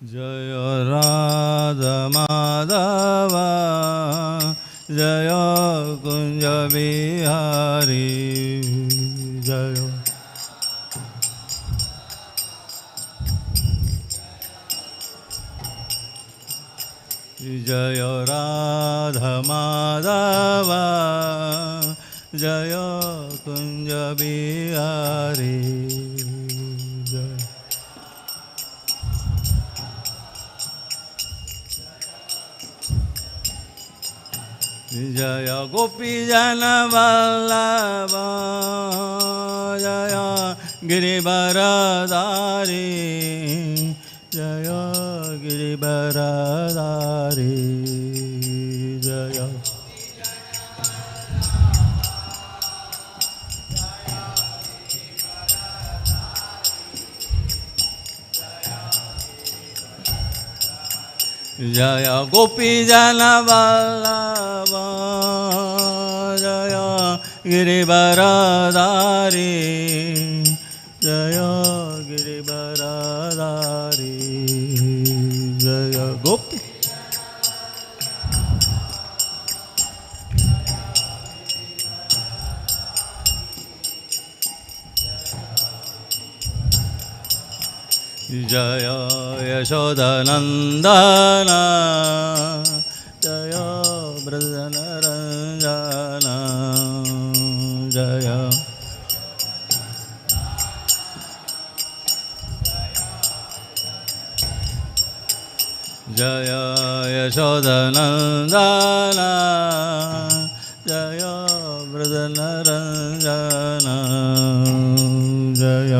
जय राधा माधव जय कुंज बिहारी जय जय राधा माधव जय कुंज बिहारी जय गोपी जन वल्लभ जय गिरिवरधारी जय गिरिवरधारी जय जय गोपी जन वल्लभ जय गिरिवरधारी जय गिरिवरधारी जय गोपी जय यशोदनंदन जय ब्रजनरंजन जय जय यशोदनंदन जय ब्रजनरंजन जय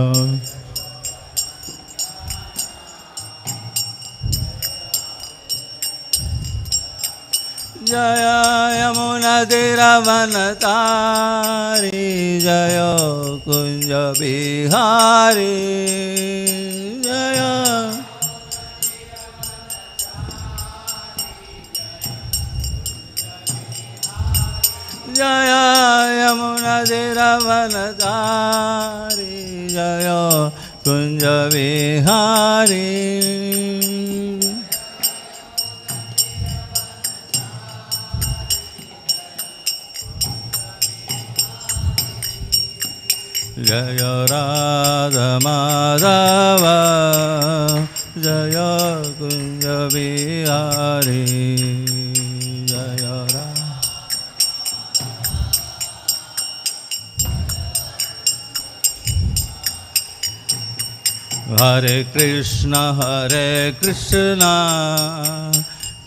जय यमुना तीरवनतारी जय कुंज बिहारी जय जय यमुना तीरवनतारी जय कुंज बिहारी जय राधा माधव जय कुंज बिहारी जय हरे कृष्ण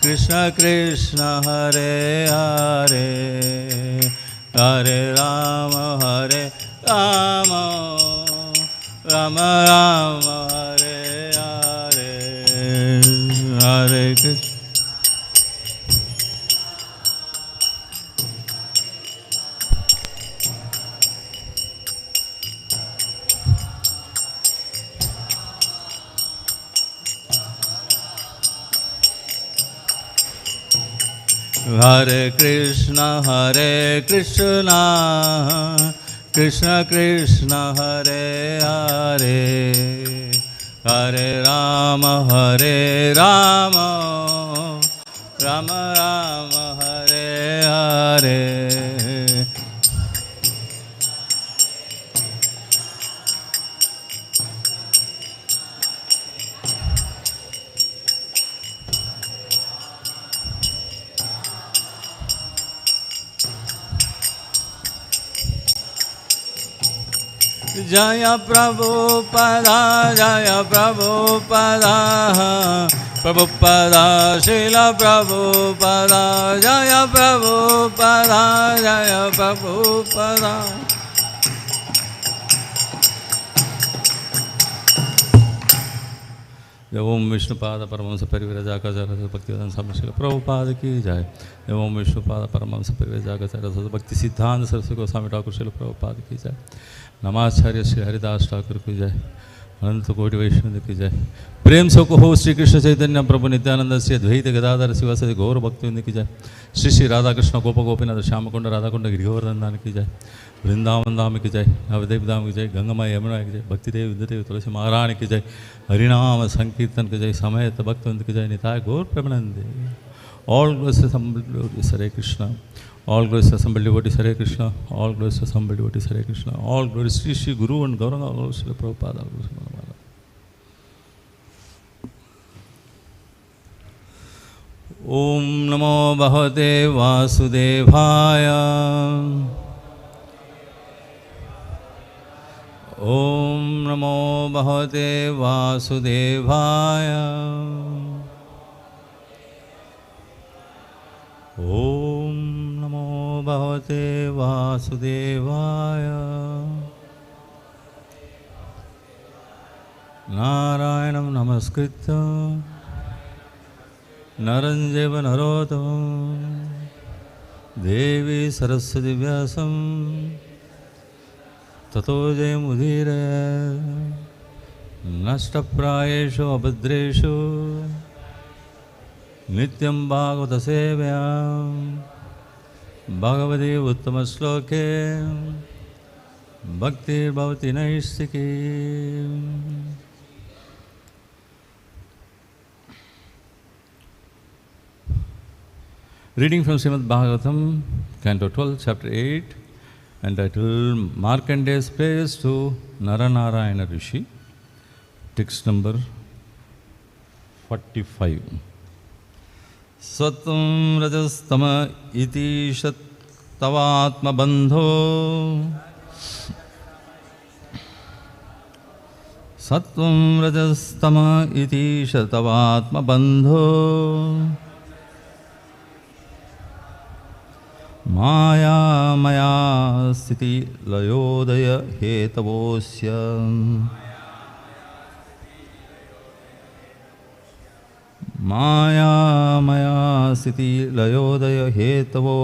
कृष्ण कृष्ण हरे हरे हरे राम राम राम राम हरे हरे हरे कृष्ण हरे कृष्ण कृष्ण कृष्ण हरे हरे हरे राम राम राम राम हरे हरे जय प्रभुपदा प्रभुपदा श्रील प्रभुपदा जय प्रभुपदा ओम विष्णुपाद परमहंस परिव्राजकाचार्य भक्तिवेदांत स्वामी श्रील प्रभुपाद की जय। ओम विष्णुपाद परमहंस परिव्राजकाचार्य भक्ति सिद्धांत सरस्वती गोस्वामी ठाकुर श्रील प्रभुपाद की जय। नमाचार्य श्री हरिदास ठाकुर की जय। अनंत कोटि वैष्णव की जय। प्रेम से कहो श्री कृष्ण चैतन्य प्रभु नित्यानंद से द्वैत गदाधर शिवासदि गौर भक्ति की जय। श्री श्री राधा कृष्ण गोप गोपीनाथ श्यामकुंड राधाकुंड गिरिवर्धन दान की जय। वृंदावन धाम की जय। नवदेव धाम की जय। गंगा यमुना की जय। भक्तिदेव विद्यादेव तुलसी महारानी की जय। हरिनाम संकीर्तन की जय। समेत भक्तवंत की जय। निताय गौर प्रेमानंदे। All glories to assembled devotees, Hare Krishna. All glories to assembled devotees, Hare Krishna. All glories to assembled devotees, Hare Krishna. All glories to Shri Guru and Gauranga, all glories to Prabhupada, all glories to Maharaj. Om Namo Bhagavate Vasudevaya. Om Namo Bhagavate Vasudevaya. Om Namo Bhagavate Vasudevaya. Narayanam Namaskritya Naram Chaiva Narottamam Devi Saraswati Vyasam Tato Jayamudire Nashtaprayeshu Abhadreshu Nityam Bhagavata Sevyam Bhagavati Uttama Shloke Bhakti Bhavati Naistiki. Reading from Srimad Bhagavatam, Canto 12, Chapter 8, entitled Markandeya's Prayers to Naranarayana Rishi, text number 45. Sattvam rajastama itīśa tavātma-bandho. Sattvam rajastama itīśa tavātma-bandho. māyā-mayāḥ sthiti-layodaya-hetavo. māyā-mayāḥ sthiti-layodaya-hetavo.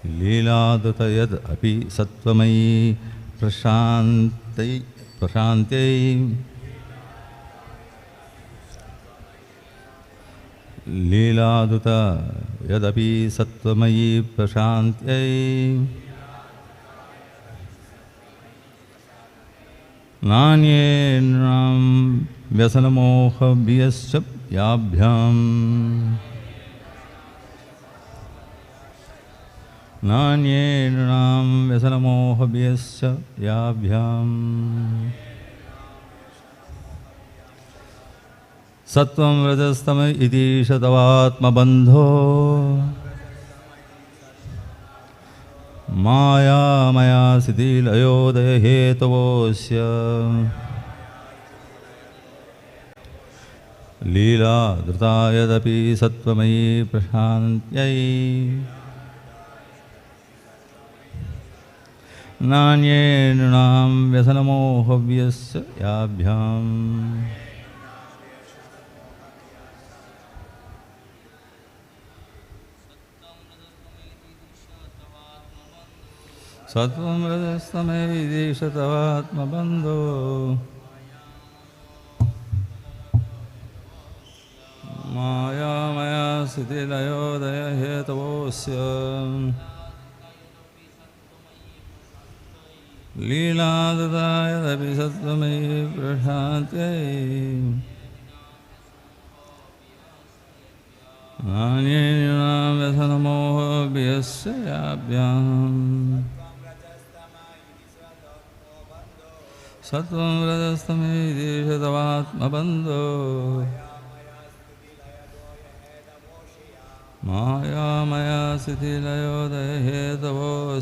līlā dhṛtā api sattva-mayī praśāntyai. līlā dhṛtā api sattva-mayī praśāntyai. nānye nṛṇāṁ vyasana-moha-bhiyaś yābhyām. nānye nṛṇāṁ vyasana-moha-bhiyaś yābhyām. sattvam rajastama itīśa tavātma-bandho. māyā-mayāḥ sthiti-layodaya-hetavo. līlā dhṛtā api sattva-mayī praśāntyai. nānye nṛṇāṁ vyasana-moha-bhiyaś yābhyām. sattvam rajastama itīśa tavātma-bandho. māyā-mayāḥ sthiti-layodaya-hetavo. līlā dhṛtā api sattva-mayī praśāntyai. nānye nṛṇāṁ vyasana-moha-bhiyaś yābhyām. sattvam rajastama itīśa tavātma-bandho. māyā-mayāḥ sthiti-layodaya-hetavo.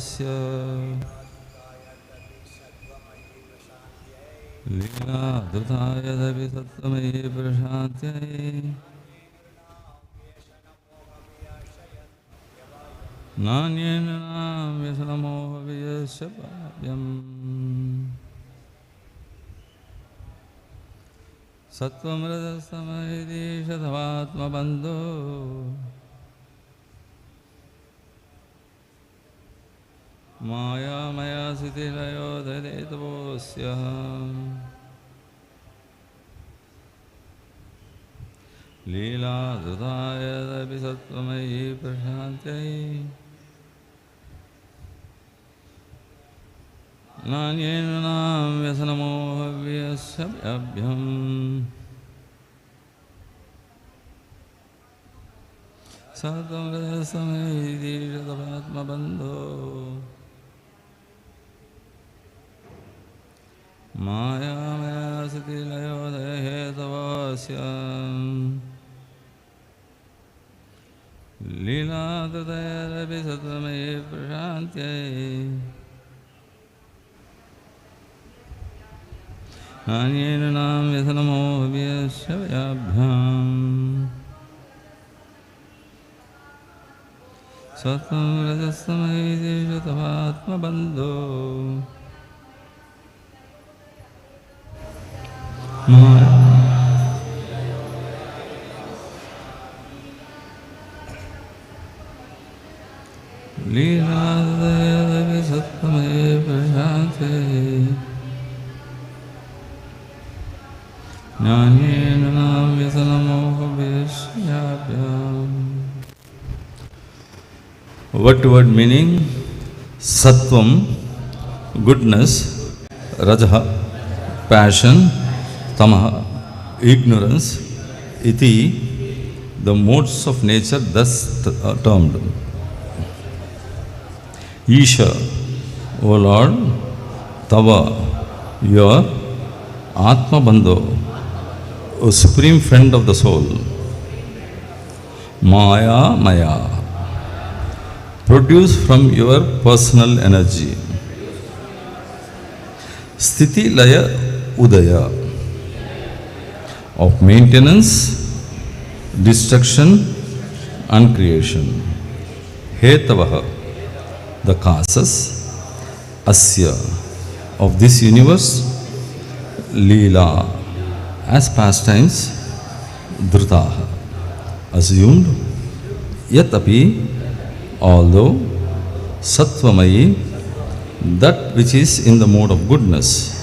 līlā dhṛtā api sattva-mayī praśāntyai. nānye nṛṇāṁ vyasana-moha-bhiyaś yābhyām. sattvam rajastama itīśa tavātma-bandho. māyā-mayāḥ sthiti-layodaya-hetavo. asya. Līlā dhṛtāya sattva-mayī praśāntyai. nānye nṛṇāṁ vyasana-moha-bhiyaś yābhyām. sattvam itīśa tavātma-bandho. māyā-mayāḥ sthiti-layodaya-hetavo asya. līlā sattva-mayī praśāntyai. anye nṛṇāṁ यसनम-moha-bhiyaś yābhyām. sattvam itīśa tavātma-bandho. līlāḥ sattva-mayī praśāntyai. nānye nṛṇāṁ vyasana-moha-bhiyaś yābhyām. Word-to-word meaning: sattvam, goodness; rajaḥ, passion; tama, ignorance; iti, the modes of nature thus termed. itīśa, O Lord; tava, your; ātma-bandho, O supreme friend of the soul; māyā-mayāḥ, produce from your personal energy; sthiti-layodaya, of maintenance, destruction and creation; hetavaḥ, the causes; asya, of this universe; līlā, as pastimes; dhṛtāḥ, assumed; yatapi, although; sattva-mayī, that which is in the mode of goodness;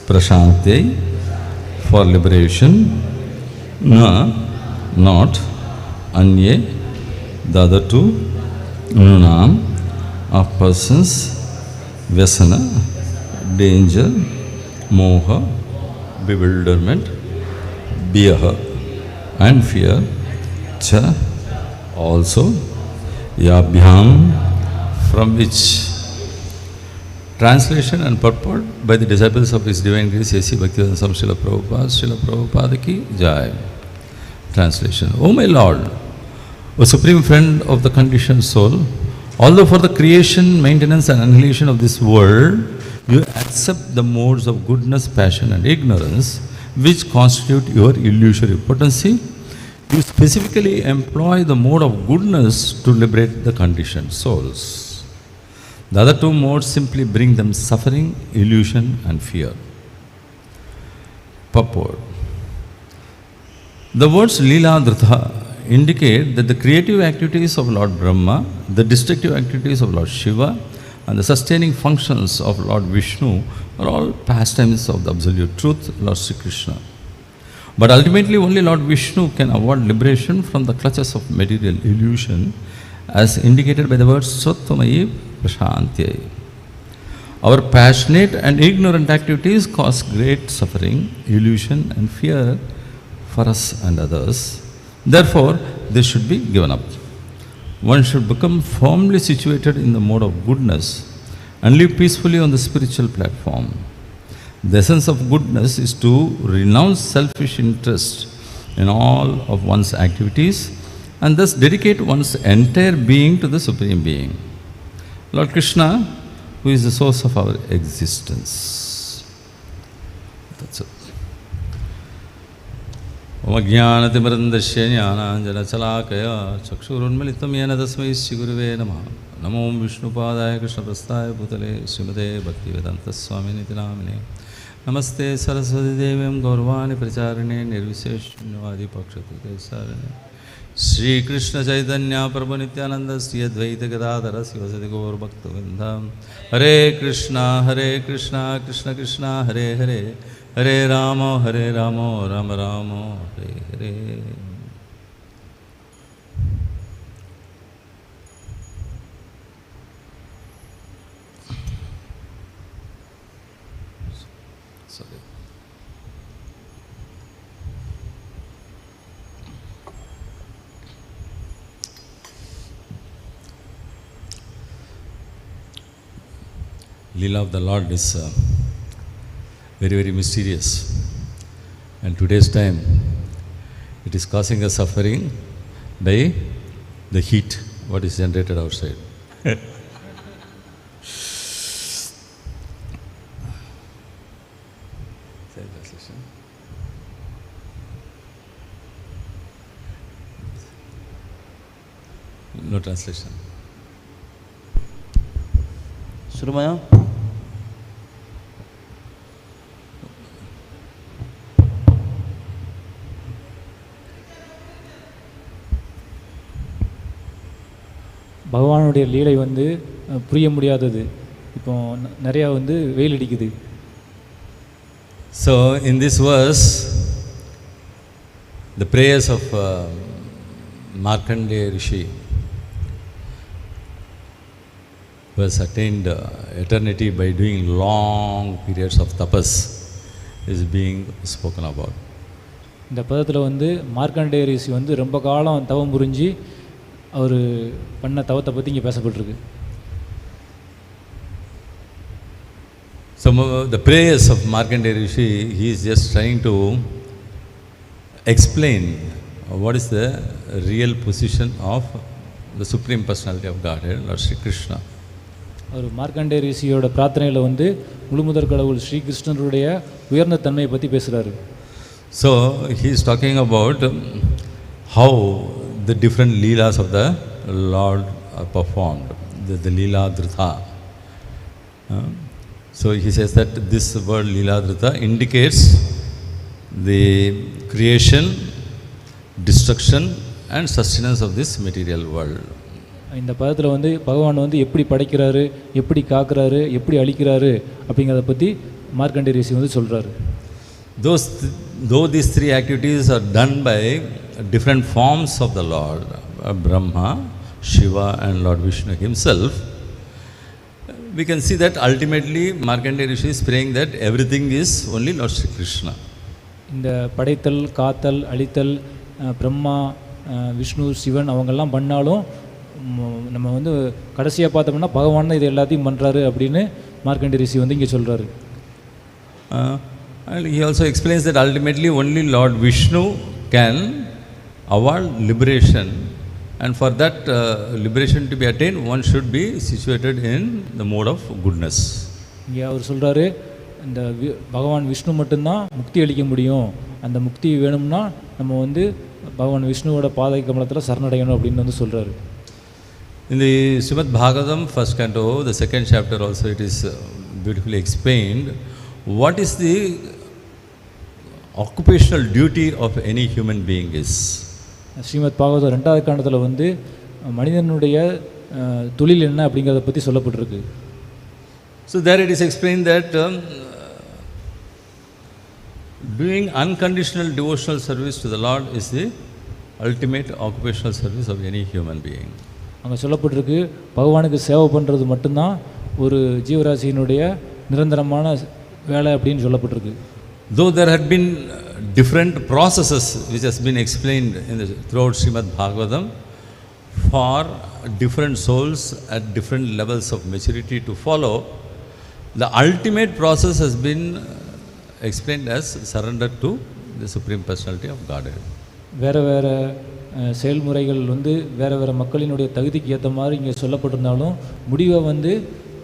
praśāntyai, for liberation; not; anye, the other two; nṛṇāṁ, of persons; vyasana, danger; moha, bewilderment; bhiyaḥ, and fear; cha, also; yābhyām, from which. Translation and purport by the disciples of His Divine Grace A.C. Bhaktivedanta Swami Srila Prabhupada. Srila Prabhupada ki jai. Translation: O my Lord, O supreme friend of the conditioned soul, although for the creation, maintenance and annihilation of this world, you accept the modes of goodness, passion and ignorance, which constitute your illusory potency, you specifically employ the mode of goodness to liberate the conditioned souls. The other two modes simply bring them suffering, illusion and fear. Purport. The words līlā, dhṛtā indicate that the creative activities of Lord Brahma, the destructive activities of Lord Shiva and the sustaining functions of Lord Vishnu are all pastimes of the absolute truth, Lord Sri Krishna. But ultimately only Lord Vishnu can award liberation from the clutches of material illusion, as indicated by the words sattva-mayī praśāntyai. Our passionate and ignorant activities cause great suffering, illusion and fear for us and others. Therefore, they should be given up. One should become firmly situated in the mode of goodness and live peacefully on the spiritual platform. The essence of goodness is to renounce selfish interest in all of one's activities and thus dedicate one's entire being to the Supreme Being, Lord Krishna, who is the source of our existence. That's it. Om ajñānatimirandasya ñānāñjana-calākaya chakshurunmilitam yena tasmai śrīgurave namaha. Namo Vishnupadaya Krishnaprasthaya Bhutale Srimate Bhaktivedanta Swamini Namine. Namaste Saraswati Devyam Gaurvani Pracharine Nirviseshunyavadi Pakshatuke Sarane Shri Krishna Chaitanya Prabhu Nityananda Sri Advaita Gadadhara Sivasadi Gaur Bhakta-vrinda. Hare Krishna Krishna Krishna Hare Hare, Hare Rama Rama Rama Hare Hare. Līlā of the Lord is very, very mysterious, and today's time it is causing us suffering by the heat what is generated outside. No translation. Surmaya? பகவானுடைய லீலை வந்து புரிய முடியாதது. இப்போ நிறையா வந்து வெயில் அடிக்குது. So in this verse, the prayers of Markandeya Rishi, who has attained eternity by doing long periods of tapas, is being spoken about. இந்த பதத்தில் வந்து மார்க்கண்டேய ரிஷி வந்து ரொம்ப காலம் தவம் புரிஞ்சு அவர் பண்ண தவத்தை பற்றி இங்கே பேசப்பட்டிருக்கு. So the prayers of Markandeya Rishi, he is just trying to explain what is the real position of the Supreme Personality of Godhead, Lord Sri Krishna. அவர் மார்க்கண்டேய ரிஷியோட பிரார்த்தனையில் வந்து முழுமுதற் கடவுள் ஸ்ரீ கிருஷ்ணருடைய உயர்ந்த தன்மையை பற்றி பேசுகிறாரு. So he is talking about how the different līlās of the Lord are performed, the līlā dhṛtā. So he says that this word līlā dhṛtā indicates the creation, destruction and sustenance of this material world. இந்த பதத்தில் வந்து பகவான் வந்து எப்படி படைக்கிறாரு, எப்படி காக்கிறாரு, எப்படி அழிக்கிறாரு அப்படிங்கிறத பற்றி மார்க்கண்டேய ரிஷி வந்து சொல்கிறாரு. Though these three activities are done by different forms of the Lord, Brahma, Shiva and Lord Vishnu himself, we can see that ultimately Markandeya Rishi is praying that everything is only Lord Sri Krishna. இந்த படைத்தல், காத்தல், அழித்தல், பிரம்மா, விஷ்ணு, சிவன் அவங்கெல்லாம் பண்ணாலும் நம்ம வந்து கடைசியாக பார்த்தோம்னா பகவான் தான் இது எல்லாத்தையும் பண்ணுறாரு அப்படின்னு மார்க்கண்டேய ரிஷி வந்து இங்கே சொல்கிறாரு. And he also explains that ultimately only Lord Vishnu can award liberation, and for that liberation to be attained, one should be situated in the mode of goodness. இங்கே அவர் சொல்கிறாரு, இந்த பகவான் விஷ்ணு மட்டும்தான் முக்தி அளிக்க முடியும். அந்த முக்தி வேணும்னா நம்ம வந்து பகவான் விஷ்ணுவோட பாதை கமலத்தில் சரணடையணும் அப்படின்னு வந்து சொல்கிறாரு. In the Srimad-Bhagavatam first canto, the second chapter also, it is beautifully explained what is the occupational duty of any human being is. Srimad Bhagavatam 2வது காண்டத்தில் வந்து மனிதனுடைய தொழில் என்ன அப்படிங்கிறத பற்றி சொல்லப்பட்டிருக்கு. So there it is explained that doing unconditional devotional service to the Lord is the ultimate occupational service of any human being. அங்கே சொல்லப்பட்டிருக்கு, பகவானுக்கு சேவை பண்ணுறது மட்டும்தான் ஒரு ஜீவராசியினுடைய நிரந்தரமான வேலை அப்படின்னு சொல்லப்பட்டிருக்கு. Though there had been different processes which has been explained throughout Srimad-Bhagavatam for different souls at different levels of maturity to follow, the ultimate process has been explained as surrender to the Supreme Personality of Godhead. வேறு வேறு செயல்முறைகள் வந்து வேறு வேறு மக்களினுடைய தகுதிக்கு ஏற்ற மாதிரி இங்கே சொல்லப்பட்டிருந்தாலும் முடிவை வந்து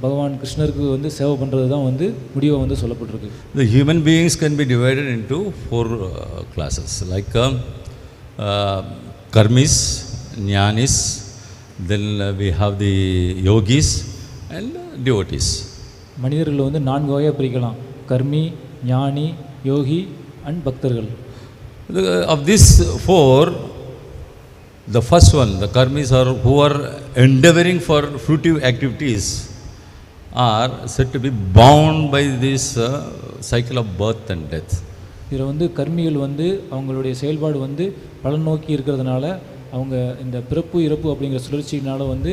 பகவான் கிருஷ்ணருக்கு வந்து சேவை பண்ணுறது தான் வந்து முடிவை வந்து சொல்லப்பட்டிருக்கு. The human beings can be divided into 4 classes, like karmis, jnanis, then we have the yogis and devotees. மனிதர்கள் வந்து 4 வகையாக பிரிக்கலாம்: கர்மி, ஞானி, யோகி அண்ட் பக்தர்கள். Of these 4, The first one, the karmis are who are endeavoring for fruitive activities are said to be bound by this cycle of birth and death. இதில் வந்து கர்மிகள் வந்து அவங்களுடைய செயல்பாடு வந்து பலன் நோக்கி இருக்கிறதுனால அவங்க இந்த பிறப்பு இறப்பு அப்படிங்கிற சுழற்சியினால வந்து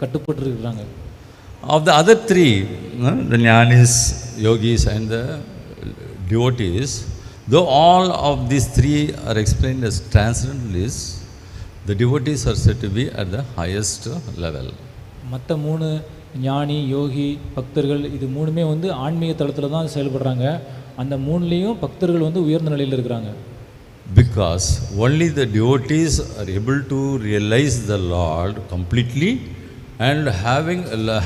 கட்டுப்பட்டு இருக்கிறாங்க. Of the other three, the jnanis, yogis and the devotees, though all of these three are explained as transcendentalists, the devotees are said to be at the highest level. மற்ற மூணு ஞானி, யோகி, பக்தர்கள் இது மூணுமே வந்து ஆன்மீக தளத்தில் தான் செயல்படுறாங்க. அந்த மூணுலேயும் பக்தர்கள் வந்து உயர்ந்த நிலையில் இருக்கிறாங்க. Because only the devotees are able to realize the Lord completely and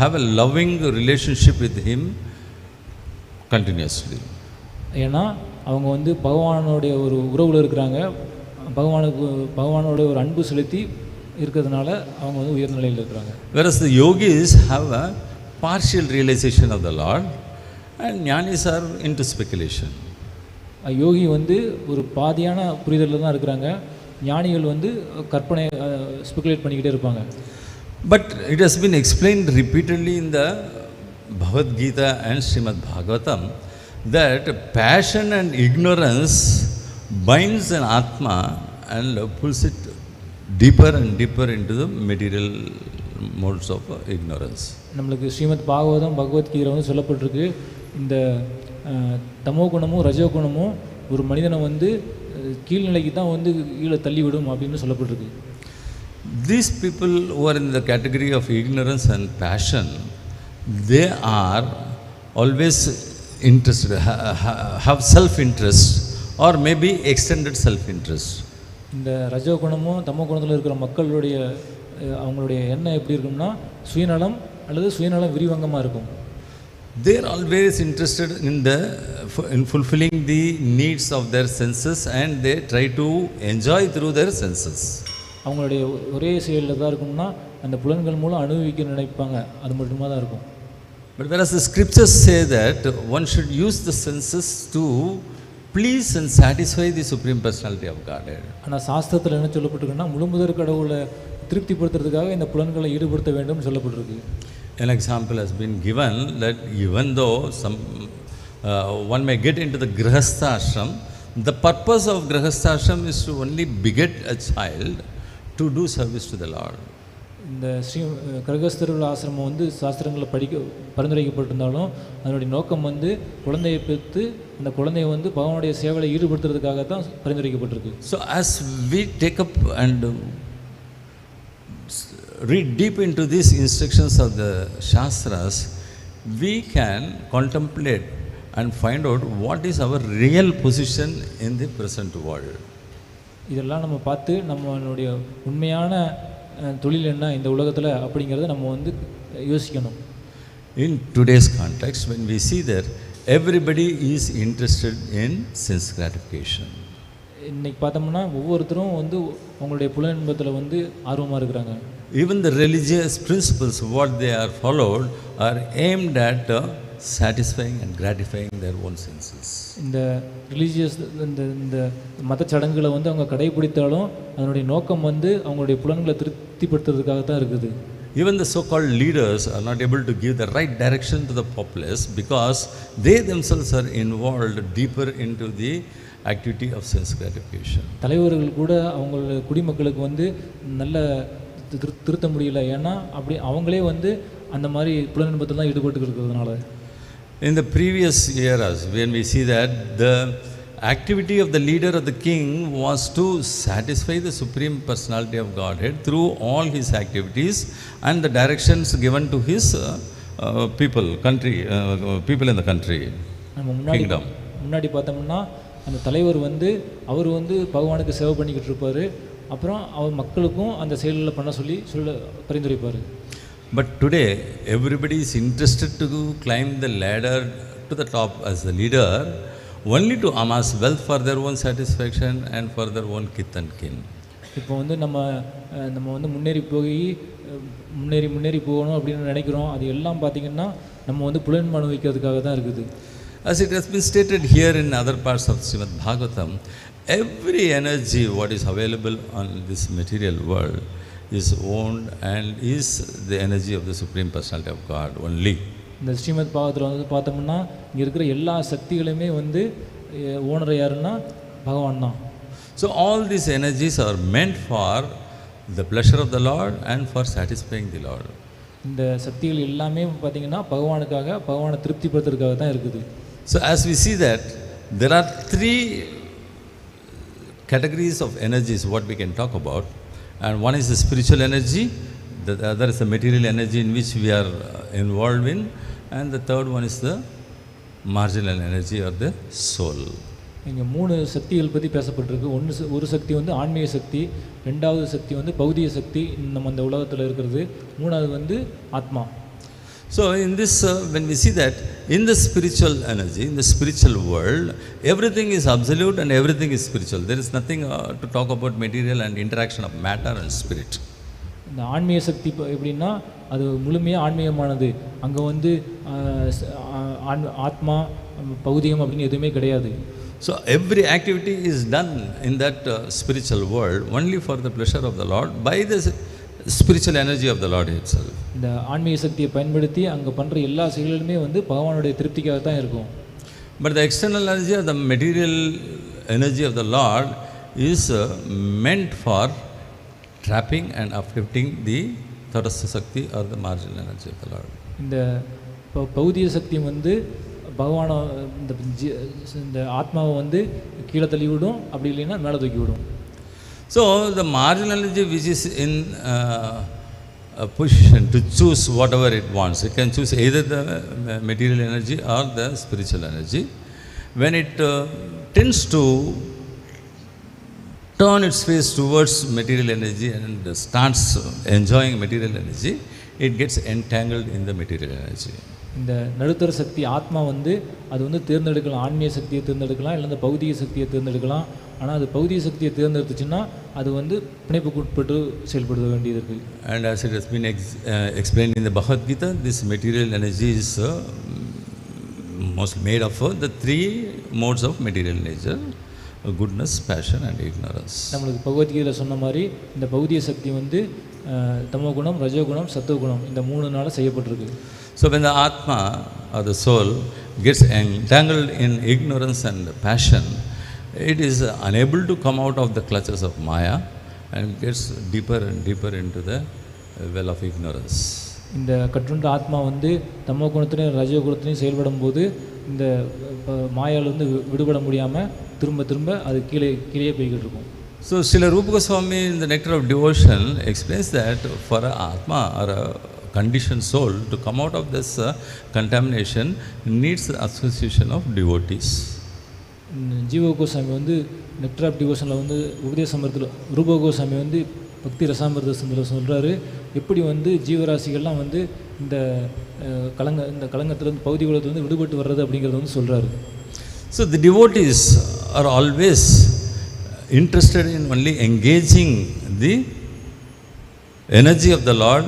have a loving relationship with Him continuously. ஏன்னா அவங்க வந்து பகவானுடைய ஒரு உறவில் இருக்கிறாங்க. பகவானோட ஒரு அன்பு செலுத்தி இருக்கிறதுனால அவங்க வந்து உயர்ந்த நிலையில் இருக்கிறாங்க. Whereas the yogis have a partial realization of the Lord and jnanis are into speculation. யோகி வந்து ஒரு பாதியான புரிதலில் தான் இருக்கிறாங்க. ஞானிகள் வந்து கற்பனை ஸ்பெகுலேட் பண்ணிக்கிட்டே இருப்பாங்க. But it has been explained repeatedly in the Bhagavad Gita and Srimad Bhagavatam that passion and ignorance binds an atma and pulls it deeper and deeper into the material modes of ignorance. நம்மளுக்கு ஸ்ரீமத் பாகவதம் பகவத்கீதை வந்து சொல்லப்பட்டிருக்கு. இந்த தமோ குணமும் ரஜோ குணமும் ஒரு மனிதனை வந்து கீழ்நிலைக்கு தான் வந்து கீழே தள்ளிவிடும் அப்படின்னு சொல்லப்பட்டிருக்கு. These people who are in the category of ignorance and passion, they are always interested, have self-interest or maybe extended self-interest. இந்த ரஜோ குணமும் தமோ குணத்தில் இருக்கிற மக்களுடைய அவங்களுடைய எண்ணம் எப்படி இருக்கும்னா சுயநலம் அல்லது சுயநலம் விரிவங்கமாக இருக்கும். They are always interested in fulfilling the needs of their senses and they try to enjoy through their senses. அவங்களுடைய ஒரே செயலில் தான் இருக்கும்னா அந்த புலன்கள் மூலம் அனுபவிக்க நினைப்பாங்க. அது மட்டுமா தான் இருக்கும். But whereas the scriptures say that one should use the senses to please and satisfy the Supreme Personality of Godhead. ஆனால் சாஸ்திரத்தில் என்ன சொல்லப்பட்டிருக்குன்னா முழுமுதற் கடவுளை திருப்திப்படுத்துறதுக்காக இந்த புலன்களை ஈடுபடுத்த வேண்டும் சொல்லப்பட்டிருக்கு. An example has been given that even though one may get into the grihastha ashram, the purpose of grihastha ashram is to only beget a child to do service to the Lord. இந்த கிரகஸ்தர்கள் ஆசிரமம் வந்து சாஸ்திரங்களை பரிந்துரைக்கப்பட்டிருந்தாலும் அதனுடைய நோக்கம் வந்து குழந்தையை பெற்று அந்த குழந்தையை வந்து பகவானுடைய சேவையில் ஈடுபடுத்துறதுக்காக தான் பரிந்துரைக்கப்பட்டிருக்கு. So as we take up and read deep into these instructions of the Shastras, we can contemplate and find out what is our real position in the present world. இதெல்லாம் நம்ம பார்த்து நம்மளுடைய உண்மையான தொழில் என்ன இந்த உலகத்தில் அப்படிங்கிறத நம்ம வந்து யோசிக்கணும். In today's context, when we see that everybody is interested in sense gratification. இன்னைக்கு பார்த்தோம்னா ஒவ்வொருத்தரும் வந்து அவங்களுடைய புலன்பத்தில் வந்து ஆர்வமாக இருக்கிறாங்க. Even the religious principles, what they are followed, are aimed at satisfying and gratifying their own senses. இந்த ரிலீஜியஸ் இந்த மத சடங்குகளை வந்து அவங்க கடைபிடித்தாலும் அதனுடைய நோக்கம் வந்து அவங்களுடைய புலன்களை திருப்திப்படுத்துறதுக்காக தான் இருக்குது. Even the so-called leaders are not able to give the right direction to the populace because they themselves are involved deeper into the activity of sense gratification. தலைவர்கள் கூட அவங்களுடைய குடிமக்களுக்கு வந்து நல்ல திருத்த முடியல. ஏன்னா அப்படி அவங்களே வந்து அந்த மாதிரி புலனின்பத்தில் தான் ஈடுபட்டு இருக்கிறதுனால. In the previous eras, when we see that the activity of the leader of the king was to satisfy the Supreme Personality of Godhead through all his activities and the directions given to his people in the country, kingdom. முன்னாடி பார்த்தோம்னா அந்த தலைவர் வந்து அவர் வந்து பகவானுக்கு சேவை பண்ணிக்கிட்டு இருப்பார். அப்புறம் அவர் மக்களுக்கும் அந்த செயல்களை பண்ண சொல்ல பரிந்துரைப்பார். But today everybody is interested to climb the ladder to the top as the leader only to amass wealth for their own satisfaction and for their own kith and kin. இப்போ வந்து நம்ம வந்து முன்னேறி போகணும் அப்படின்னு நினைக்கிறோம். அது எல்லாம் பார்த்திங்கன்னா நம்ம வந்து புலன் அனுபவிக்கிறதுக்காக தான் இருக்குது. As it has been stated here in other parts of Srimad Bhagavatam, every energy what is available on this material world is owned and is the energy of the Supreme Personality of God only. இந்த ஸ்ரீமத் பாகத்தில் வந்து பார்த்தோம்னா இங்கே இருக்கிற எல்லா சக்திகளுமே வந்து owner யாருன்னா பகவான் தான். So all these energies are meant for the pleasure of the Lord and for satisfying the Lord. இந்த சக்திகள் எல்லாமே பார்த்தீங்கன்னா பகவானுக்காக, பகவானை திருப்திப்படுத்துறதுக்காக தான் இருக்குது. So as we see that there are three categories of energies what we can talk about, and one is the spiritual energy, the other is the material energy in which we are involved in, and the third one is the marginal energy or the soul. இங்கே 3 சக்திகள் பற்றி பேசப்பட்டிருக்கு. ஒரு சக்தி வந்து ஆன்மீக சக்தி, ரெண்டாவது சக்தி வந்து பௌதிக சக்தி நம்ம இந்த உலகத்தில் இருக்கிறது, மூணாவது வந்து ஆத்மா. So in this when we see that in the spiritual energy, in the spiritual world, everything is absolute and everything is spiritual. There is nothing to talk about material and interaction of matter and spirit. இந்த ஆன்மீக சக்தி எப்படின்னா அது முழுமையாக ஆன்மீகமானது. அங்கே வந்து ஆத்மா பௌதிகம் அப்படின்னு எதுவுமே கிடையாது. So every activity is done in that spiritual world only for the pleasure of the Lord by the spiritual energy of the Lord itself. இந்த ஆன்மீக சக்தியை பயன்படுத்தி அங்கே பண்ணுற எல்லா செயல்களுமே வந்து பகவானுடைய திருப்திக்காக தான் இருக்கும். But the external energy of the material energy of the Lord is meant for trapping and uplifting the tadastha sakti or the marginal energy of the Lord. இந்த பௌதிக சக்தி வந்து பகவானை இந்த ஆத்மாவை வந்து கீழே தள்ளி விடும், அப்படி இல்லைன்னா மேலே தூக்கி விடும். So the marginal energy which is in a position to choose whatever it wants, it can choose either the material energy or the spiritual energy. When it tends to turn its face towards material energy and starts enjoying material energy, it gets entangled in the material energy. இந்த நடுத்தர சக்தி ஆத்மா வந்து அது வந்து தேர்ந்தெடுக்கலாம், ஆன்மீக சக்தியை தேர்ந்தெடுக்கலாம், இல்லை இந்த பௌதிக சக்தியை தேர்ந்தெடுக்கலாம். ஆனால் அது பௌதிக சக்தியை தேர்ந்தெடுத்துச்சுன்னா அது வந்து பிணைப்புக்கு உட்பட்டு செயல்பட வேண்டியது இருக்குது. And as it has been explained in the Bhagavad Gita, this material energy is mostly made of the 3 modes of material nature: goodness, passion and ignorance. நம்மளுக்கு பகவத்கீதையில் சொன்ன மாதிரி இந்த பௌதிக சக்தி வந்து தமோகுணம், ரஜோகுணம், சத்துவகுணம் இந்த 3னால செய்யப்பட்டிருக்கு. So when the Atma or the soul gets entangled in ignorance and passion, it is unable to come out of the clutches of Maya and gets deeper and deeper into the well of ignorance. இந்த கட்டுண்ட ஆத்மா வந்து தமோ குணத்திலையும் ரஜோ குணத்திலையும் செயல்படும் போது இந்த மாயாவிலிருந்து விடுபட முடியாமல் திரும்ப அது கீழே போய்கிட்டு இருக்கும். So Srila Rupa Goswami in the Nectar of Devotion explains that for an Atma or a conditioned soul to come out of this contamination needs the association of devotees. ஜீவ கோசாமி வந்து நெக்டர் ஆஃப் டிவோஷனில் வந்து உபதேசமரத்தில் ரூப கோசாமி வந்து பக்தி ரசாமிரதத்தில் சொல்கிறாரு, எப்படி வந்து ஜீவராசிகள்லாம் வந்து இந்த கலங்கத்திலேருந்து பௌதிக உலகத்துலேருந்து விடுபட்டு வர்றது அப்படிங்கிறது வந்து சொல்கிறாரு. So the devotees are always interested in only engaging the energy of the Lord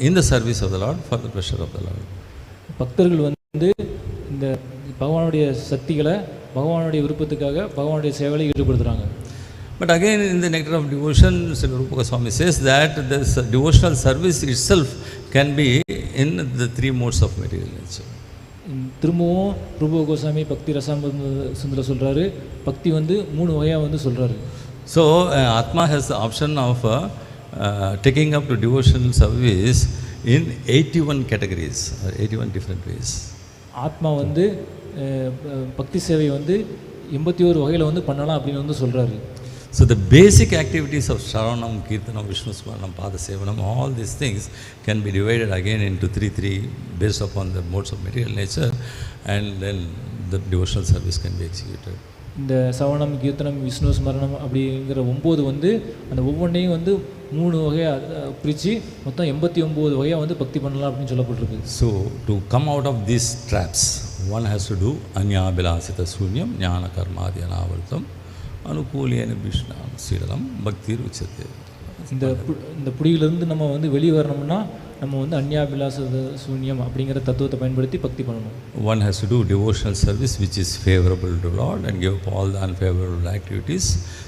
in the service of the Lord for the pleasure of the Lord. பக்தர்கள் வந்து இந்த பகவானுடைய சக்திகளை பகவானுடைய விருப்பத்துக்காக பகவானுடைய சேவையில் ஈடுபடுத்துகிறாங்க. But again in the Nectar of Devotion, Srila Rupa Goswami says that this devotional service itself can be in the 3 modes of material nature. திரும்பவும் ரூப கோசாமி பக்தி ரசாமிரதத்தில் சொல்கிறாரு, பக்தி வந்து 3 வகையாக வந்து சொல்கிறாரு. So Atma has the option of taking up to devotional service in 81 categories or 81 different ways. ஆத்மா வந்து பக்தி சேவை வந்து 81 வகையில் வந்து பண்ணலாம் அப்படின்னு வந்து சொல்கிறாரு. So the basic activities of Shravanam, Kirtanam, Vishnu Smaranam, Pada Sevanam, all these things can be divided again into 3 based upon the modes of material nature, and then the devotional service can be executed. இந்த சவணம், கீர்த்தனம், விஷ்ணு ஸ்மரணம் அப்படிங்கிற 9 வந்து அந்த ஒவ்வொன்றையும் வந்து 3 வகையாக பிரித்து மொத்தம் 89 வகையாக வந்து பக்தி பண்ணலாம் அப்படின்னு சொல்லப்பட்டிருக்கு. So to come out of these traps, one has to do anyābhilasita sunyam ஞான கர்மாதி அனாவர்த்தம் அனுகூலியன விஷ்ணாம் சீடலம் பக்தி ருச்சதே. இந்த புடியிலிருந்து நம்ம வந்து வெளியே வரணும்னா நம்ம வந்து அந்யாபிலாச சூன்யம் அப்படிங்கிற தத்துவத்தை பயன்படுத்தி பக்தி பண்ணணும். One has to do devotional service which is favorable to Lord and give up all the unfavorable activities.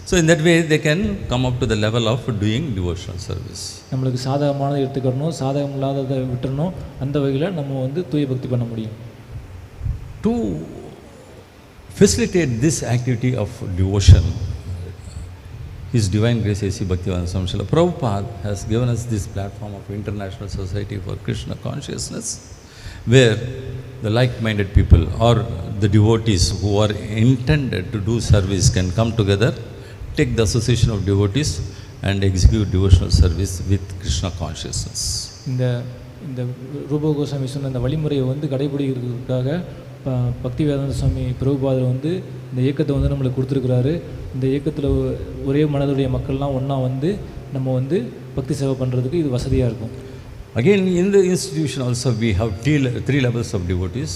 So in that way they can come up to the level of doing devotional service. நம்மளுக்கு சாதகமானதை எடுத்துக்கணும், சாதகம் இல்லாததை விட்டுறணும். அந்த வகையில் நம்ம வந்து தூய பக்தி பண்ண முடியும். To facilitate this activity of devotion, His Divine Grace A.C. Bhaktivedanta Swami Srila Prabhupada has given us this platform of International Society for Krishna Consciousness, where the like-minded people or the devotees who are intended to do service can come together, take the association of devotees and execute devotional service with Krishna consciousness. இந்த ரூப கோஸ்வாமி சொன்ன இந்த வழிமுறையை வந்து கடைபிடிக்கிறதுக்காக பக்திவேதாந்த சுவாமி பிரபுபாதர் வந்து இந்த இயக்கத்தை வந்து நம்மளுக்கு கொடுத்துருக்குறாரு. இந்த இயக்கத்தில் ஒரே மனதுடைய மக்கள்லாம் ஒன்றா வந்து நம்ம வந்து பக்தி சேவை பண்ணுறதுக்கு இது வசதியாக இருக்கும். Again, in the institution also we have three levels of devotees,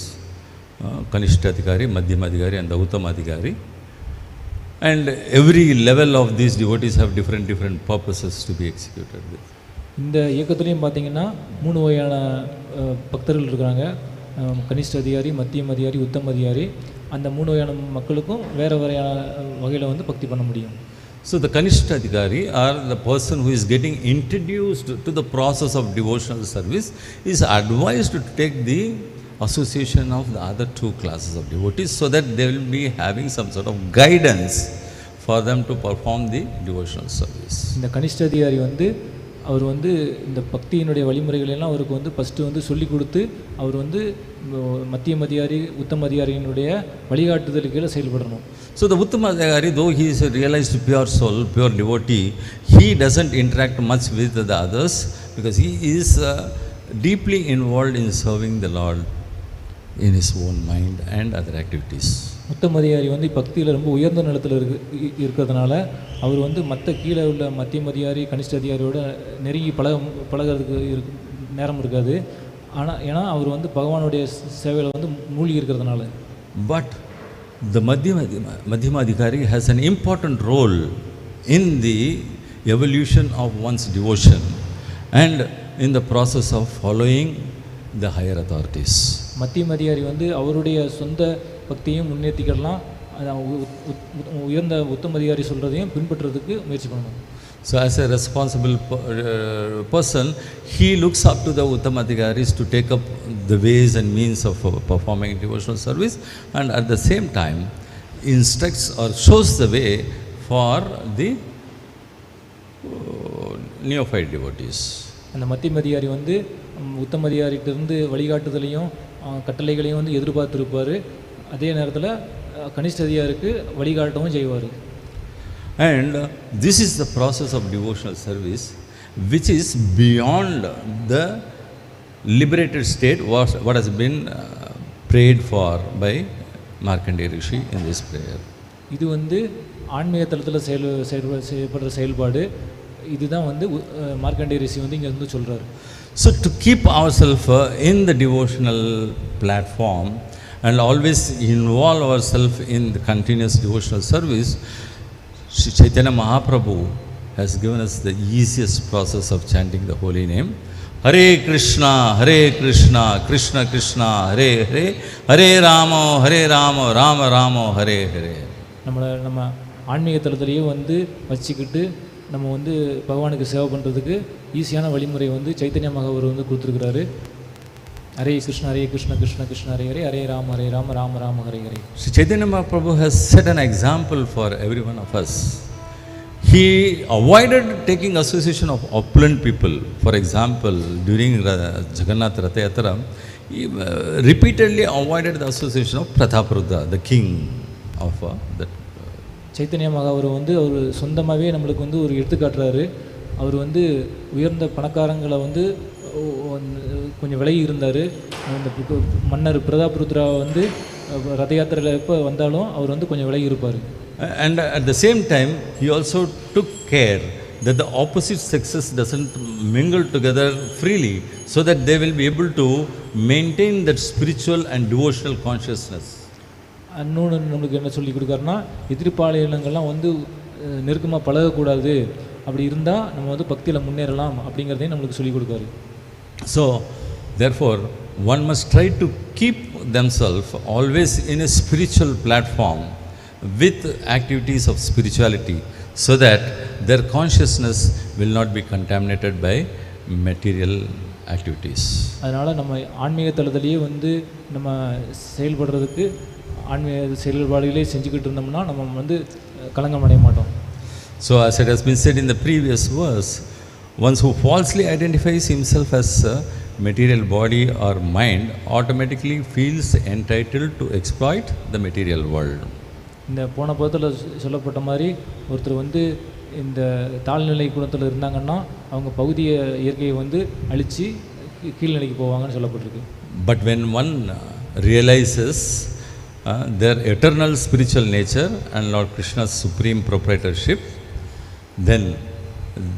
Kanishta Adhikari, Madhyama Adhikari and the Uttama Adhikari. And every level of these devotees have different purposes to be executed with. இந்த இயக்கத்துலேயும் பார்த்தீங்கன்னா 3 வகையான பக்தர்கள் இருக்கிறாங்க. கனிஷ்ட அதிகாரி, மத்தியம் அதிகாரி, உத்தம அதிகாரி. அந்த 3 வகையான மக்களுக்கும் வேறு வேறையான வகையில் வந்து பக்தி பண்ண முடியும். So the Kanishta Adhikari or the person who is getting introduced to the process of devotional service is advised to take the association of the other 2 classes of devotees so that they will be having some sort of guidance for them to perform the devotional service. இந்த கனிஷ்ட அதிகாரி வந்து அவர் வந்து இந்த பக்தியினுடைய வழிமுறைகளெல்லாம் அவருக்கு வந்து first வந்து சொல்லி கொடுத்து அவர் வந்து மத்தியம் அதிகாரி, உத்தம அதிகாரியினுடைய வழிகாட்டுதலுக்கு செயல்படணும். So the Uttama Adhikari, though he is a realized pure soul, pure devotee, he doesn't interact much with the others because he is deeply involved in serving the Lord in his own mind and other activities. உத்தம அதிகாரி வந்து பக்தியில் ரொம்ப உயர்ந்த நிலத்தில் இருக்கிறதுனால அவர் வந்து மற்ற கீழே உள்ள மத்தியம் அதிகாரி, கனிஷ்ட அதிகாரியோட நெருங்கி பழகிறதுக்கு நேரம் இருக்காது. ஆனால் ஏன்னா அவர் வந்து பகவானுடைய சேவையில் வந்து மூழ்கி இருக்கிறதுனால. But the Madhyama Adhikari has an important role in the evolution of one's devotion and in the process of following the higher authorities. மத்தியம் அதிகாரி வந்து அவருடைய சொந்த பக்தியையும் முன்னேற்றிக்கலாம், உயர்ந்த உத்தம அதிகாரி சொல்கிறதையும் பின்பற்றுறதுக்கு முயற்சி பண்ணணும். So as a responsible person, he looks up to the Uttama Adhikaris to take up the ways and means of performing devotional service and at the same time instructs or shows the way for the neophyte devotees. அந்த மத்தியம் அதிகாரி வந்து உத்தம அதிகாரிகிட்டேருந்து வழிகாட்டுதலையும் கட்டளைகளையும் வந்து எதிர்பார்த்துருப்பார். அதே நேரத்தில் கனிஷ்ட அதிகாரிக்கு வழிகாட்டவும் செய்வார். And this is the process of devotional service which is beyond the liberated state what has been prayed for by Markandeya Rishi in this prayer. இது வந்து ஆன்மீக தளத்தில் செய்யப்படுற செயல்பாடு. இதுதான் வந்து மார்க்கண்டேய ரிஷி வந்து இங்கே வந்து சொல்கிறார். So to keep ourselves in the devotional platform and always involve ourselves in the continuous devotional service, Sri Chaitanya Mahaprabhu has given us the easiest process of chanting the holy name. Hare Krishna, Krishna Krishna, Hare Hare, Hare Rama, Rama Rama, Hare Hare. நம்ம ஆன்மீக தளத்திலேயே வந்து வச்சுக்கிட்டு நம்ம வந்து பகவானுக்கு சேவை பண்ணுறதுக்கு ஈஸியான வழிமுறை வந்து சைத்தன்ய மகாபுரு வந்து கொடுத்துருக்கிறாரு. Hare Krishna, Krishna Krishna, Hare Hare, Hare Rama, Rama Rama, Hare Hare. Sri Chaitanya Mahaprabhu has set an example for every one of us. He avoided taking association of opulent people. For example, during Jagannath Ratha Yatra, he repeatedly avoided the association of Prathaprudha, the king of that. Chaitanya மகாபுரு வந்து அவர் சொந்தமாகவே நம்மளுக்கு வந்து ஒரு எடுத்துக்காட்டுறாரு. அவர் வந்து உயர்ந்த பணக்காரங்களை வந்து கொஞ்சம் விலகி இருந்தார். இந்த மன்னர் பிரதாபருத்ரா வந்து ரத யாத்திரையில் எப்போ வந்தாலும் அவர் வந்து கொஞ்சம் விலகி இருப்பார். And at the same time he also took care that the opposite sexes doesn't mingle together freely so that they will be able to maintain that spiritual and devotional consciousness. இன்னொன்று நம்மளுக்கு என்ன சொல்லி கொடுக்காருன்னா, எதிர்ப்பாளையங்கள்லாம் வந்து நெருக்கமாக பழகக்கூடாது, அப்படி இருந்தால் நம்ம வந்து பக்தியில் முன்னேறலாம் அப்படிங்கிறதையும் நம்மளுக்கு சொல்லிக் கொடுக்காரு. So, therefore, one must try to keep themselves always in a spiritual platform with activities of spirituality so that their consciousness will not be contaminated by material activities. அதனால் நம்ம ஆன்மீக தளத்திலேயே வந்து நம்ம செயல்படுறதுக்கு ஆன்மீக செயல்பாடுகளே செஞ்சுக்கிட்டு இருந்தோம்னா நம்ம வந்து கலங்கம் அடைய மாட்டோம். So, as it has been said in the previous verse, one who falsely identifies himself as a material body or mind automatically feels entitled to exploit the material world. இந்த போன பதத்தில் சொல்லப்பட்ட மாதிரி ஒருத்தர் வந்து இந்த தாழ்நிலை குணத்தில் இருந்தாங்கன்னா அவங்க பகுதிய இயற்கையை வந்து அழித்து கீழ்நிலைக்கு போவாங்கன்னு சொல்லப்பட்டிருக்கு. But when one realizes their eternal spiritual nature and Lord Krishna's supreme proprietorship, then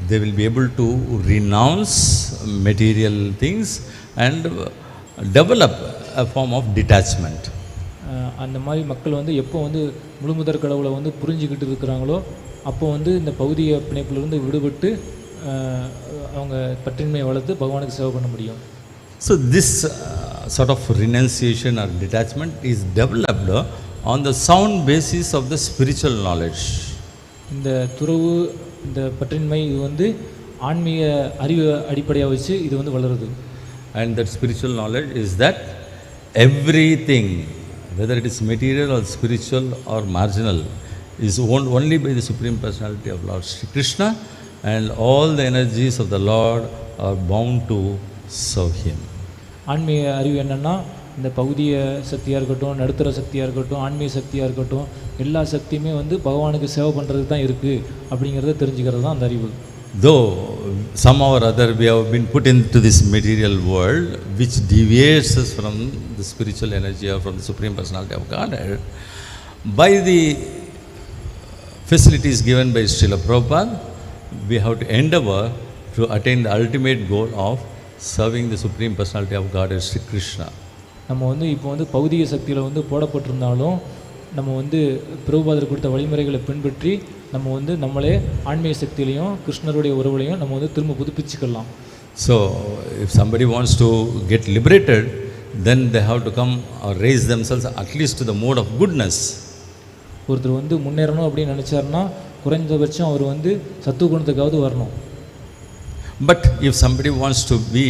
they will be able to renounce material things and develop a form of detachment. அந்த மாதிரி மக்கள் வந்து எப்போ வந்து முழுமுதற் கடவுளை வந்து புரிஞ்சுக்கிட்டு இருக்கிறாங்களோ அப்போ வந்து இந்த பௌதிக பிணைப்பிலிருந்து விடுபட்டு அவங்க பற்றின்மையை வளர்த்து பகவானுக்கு சேவை பண்ண முடியும். So this sort of renunciation or detachment is developed on the sound basis of the spiritual knowledge. இந்த துறவு இந்த பற்றின்மை இது வந்து ஆன்மீக அறிவு அடிப்படையாக வச்சு இது வந்து வளருது. And that spiritual knowledge is that everything, whether it is material or spiritual or marginal, is owned only by the Supreme Personality of Lord Sri Krishna, and all the energies of the Lord are bound to serve Him. ஆன்மீக அறிவு என்னென்னா இந்த பௌதிய சக்தியாக இருக்கட்டும், நடுத்தர சக்தியாக இருக்கட்டும், ஆன்மீக சக்தியாக இருக்கட்டும், எல்லா சக்தியுமே வந்து பகவானுக்கு சேவை பண்ணுறதுக்கு தான் இருக்குது அப்படிங்கிறத தெரிஞ்சுக்கிறது தான் அந்த அறிவு. Though somehow or other we have been put into this material world which deviates us from the spiritual energy or from the Supreme Personality of Godhead, by the facilities given by Srila Prabhupada, we have to endeavor to attain the ultimate goal of serving the Supreme Personality of Godhead, Sri Krishna. நம்ம வந்து இப்போ வந்து பௌதிக சக்தியில் வந்து போடப்பட்டிருந்தாலும் நம்ம வந்து பிரபுபாதர் கொடுத்த வழிமுறைகளை பின்பற்றி நம்ம வந்து நம்மளே ஆன்மீக சக்தியிலையும் கிருஷ்ணருடைய உறவுலையும் நம்ம வந்து திரும்ப புதுப்பிச்சுக்கலாம். So, if somebody wants to get liberated, then they have to come or raise themselves at least to the mode of goodness. ஒருத்தர் வந்து முன்னேறணும் அப்படின்னு நினச்சாருன்னா குறைந்தபட்சம் அவர் வந்து சத்துவ குணத்துக்காவது வரணும். But if somebody wants to be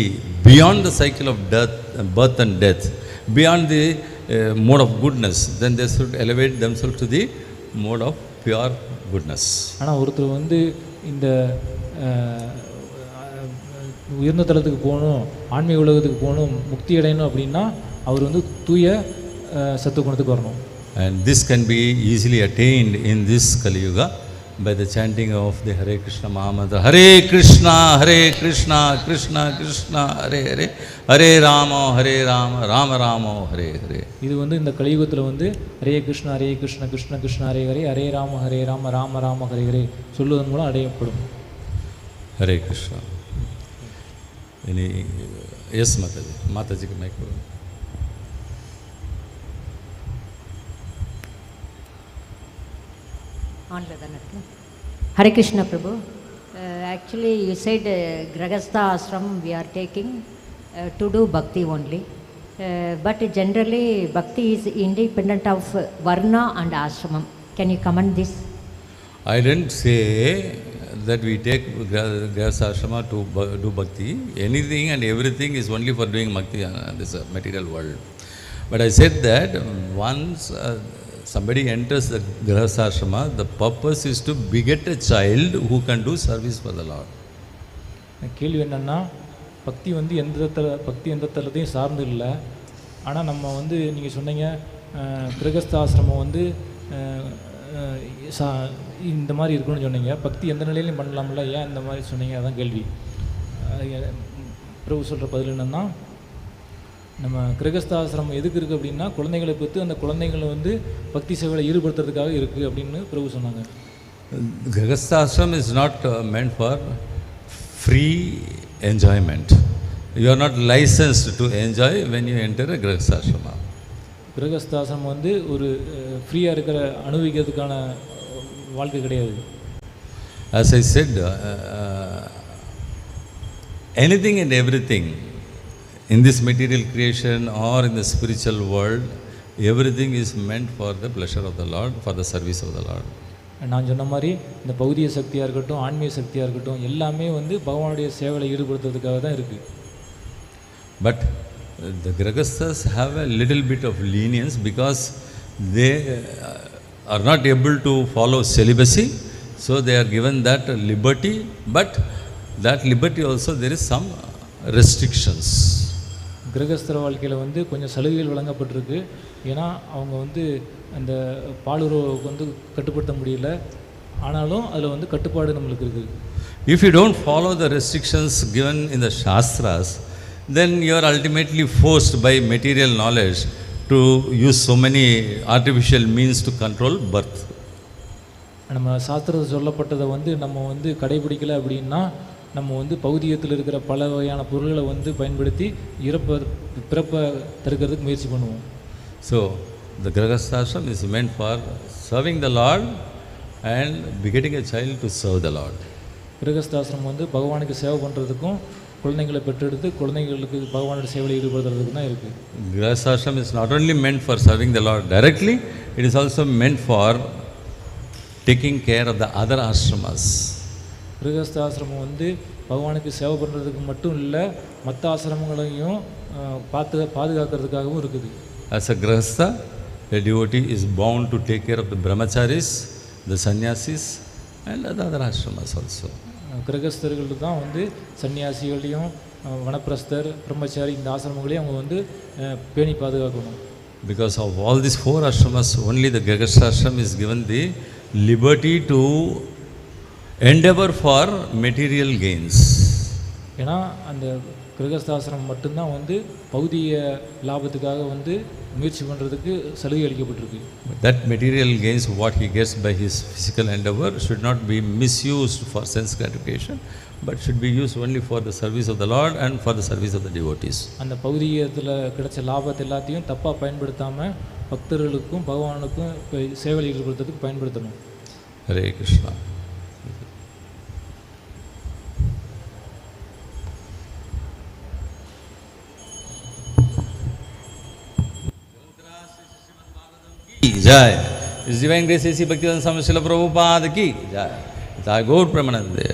beyond the cycle of death, birth and death, beyond the mode of goodness, then they should elevate themselves to the mode of pure goodness. ஆனால் ஒருத்தர் வந்து இந்த உயர்ந்த தளத்துக்கு போகணும், ஆன்மீக உலகத்துக்கு போகணும், முக்தி அடையணும் அப்படின்னா அவர் வந்து தூய சத்துவ குணத்துக்கு வரணும். And this can be easily attained in this Kali Yuga by the chanting of the Hare Krishna Mahamantra. Hare Krishna, Krishna Krishna, Hare Hare, Hare Rama, Rama Rama, Hare Hare. இது வந்து இந்த கலியுகத்தில் வந்து ஹரே கிருஷ்ணா கிருஷ்ண கிருஷ்ண ஹரே ஹரே, ஹரே ராம ராம ஹரே ஹரே சொல்லுவதன் மூலம் அடையப்படும். Hare Krishna. Yes, Mataji. Mataji ka mic. Hare Krishna Prabhu. Actually you said Grahastha ashram we are taking to do bhakti only. But generally bhakti is independent of varna and ashramam. Can you comment this? I didn't say that we take Grahastha ashrama to do bhakti. Anything and everything is only for doing bhakti in this material world. But I said that once somebody enters the Grahastha ashrama, the purpose is to beget a child who can do service for the Lord. கேள்வி என்னென்னா பக்தி வந்து எந்த தளத்தையும் சார்ந்து இல்லை. ஆனால் நம்ம வந்து நீங்கள் சொன்னீங்க கிரகஸ்தாசிரமம் வந்து இந்த மாதிரி இருக்கணும்னு சொன்னீங்க. பக்தி எந்த நிலையிலையும் பண்ணலாம்ல, ஏன் இந்த மாதிரி சொன்னீங்க? அதான் கேள்வி. பிரபு சொல்கிற பதில் என்னென்னா நம்ம கிரகஸ்தாசிரமம் எதுக்கு இருக்குது அப்படின்னா குழந்தைகளை பற்றி அந்த குழந்தைங்களை வந்து பக்தி சேவையில் ஈடுபடுத்துறதுக்காக இருக்குது அப்படின்னு பிரபு சொன்னாங்க. Grahastha is not meant for free enjoyment. You are not licensed to enjoy when you enter a Grahastha ashrama. கிரகஸ்தாசிரமம் வந்து ஒரு ஃப்ரீயாக இருக்கிற அனுபவிக்கிறதுக்கான வாழ்க்கை கிடையாது. As I said, anything and everything in this material creation or in the spiritual world, everything is meant for the pleasure of the Lord, for the service of the Lord. நான் சொன்ன மாதிரி இந்த பௌதிக சக்தியாக இருக்கட்டும் ஆன்மீக சக்தியாக இருக்கட்டும் எல்லாமே வந்து பகவானுடைய சேவையில் ஈடுபடுத்துறதுக்காக தான் இருக்குது. But the Grahasthas have a little bit of lenience because they are not able to follow celibacy, so they are given that liberty, but that liberty also there is some restrictions. கிரகஸ்தர வாழ்க்கையில் வந்து கொஞ்சம் சலுகைகள் வழங்கப்பட்டிருக்கு. ஏன்னா அவங்க வந்து அந்த பாலுறவுக்கு வந்து கட்டுப்படுத்த முடியல, ஆனாலும் அதில் வந்து கட்டுப்பாடு நம்மளுக்கு இருக்குது. If you don't follow the restrictions given in the Shastras, then you are ultimately forced by material knowledge to use so many artificial means to control birth. நம்ம சாஸ்திரத்தில் சொல்லப்பட்டதை வந்து நம்ம வந்து கடைபிடிக்கலை அப்படின்னா நம்ம வந்து பௌதிகத்தில் இருக்கிற பல வகையான பொருள்களை வந்து பயன்படுத்தி பிறப்பை தடுக்கிறதுக்கு முயற்சி பண்ணுவோம். So the Grahasthashram is meant for serving the Lord and begetting a child to serve the Lord. கிரகஸ்தாசிரமம் வந்து பகவானுக்கு சேவை பண்ணுறதுக்கும் குழந்தைங்களை பெற்றெடுத்து குழந்தைங்களுக்கு பகவானோட சேவையில் ஈடுபடுறதுக்கு தான் இருக்குது. Grahasthashram is not only meant for serving the Lord directly, it is also meant for taking care of the other ashramas. கிரகஸ்தாசிரமம் வந்து பகவானுக்கு சேவை பண்ணுறதுக்கு மட்டும் இல்லை, மற்ற ஆசிரமங்களையும் பாதுகாக்கிறதுக்காகவும் இருக்குது. As a Grahastha, a devotee is bound to take care of the brahmacharis, the sannyasis and the other ashramas also. கிரகஸ்தர்கள் தான் வந்து சன்னியாசிகளையும் வனப்பிரஸ்தர் பிரம்மச்சாரி இந்த ஆசிரமங்களையும் அவங்க வந்து பேணி பாதுகாக்கணும். Because of all these four ashramas, only the Grahasthashram is given the liberty to endeavor for material gains. ஏன்னா அந்த கிரகஸ்தாசிரமம் மட்டும்தான் வந்து பௌதிக லாபத்துக்காக வந்து முயற்சி பண்ணுறதுக்கு சலுகை அளிக்கப்பட்டிருக்கு. That material gains, what he gets by his physical endeavor, should not be misused for sense gratification, but should be used only for the service of the Lord and for the service of the devotees. அந்த பௌதிகத்தில் கிடைச்ச லாபத்தை எல்லாத்தையும் தப்பாக பயன்படுத்தாமல் பக்தர்களுக்கும் பகவானுக்கும் சேவையில் ஈடுபடுத்துறதுக்கு பயன்படுத்தணும். Hare Krishna. Jai. His Divine Grace A.C. Bhaktivedanta Swami Srila Prabhupada ki Jai. Thy Gaur Pramanande.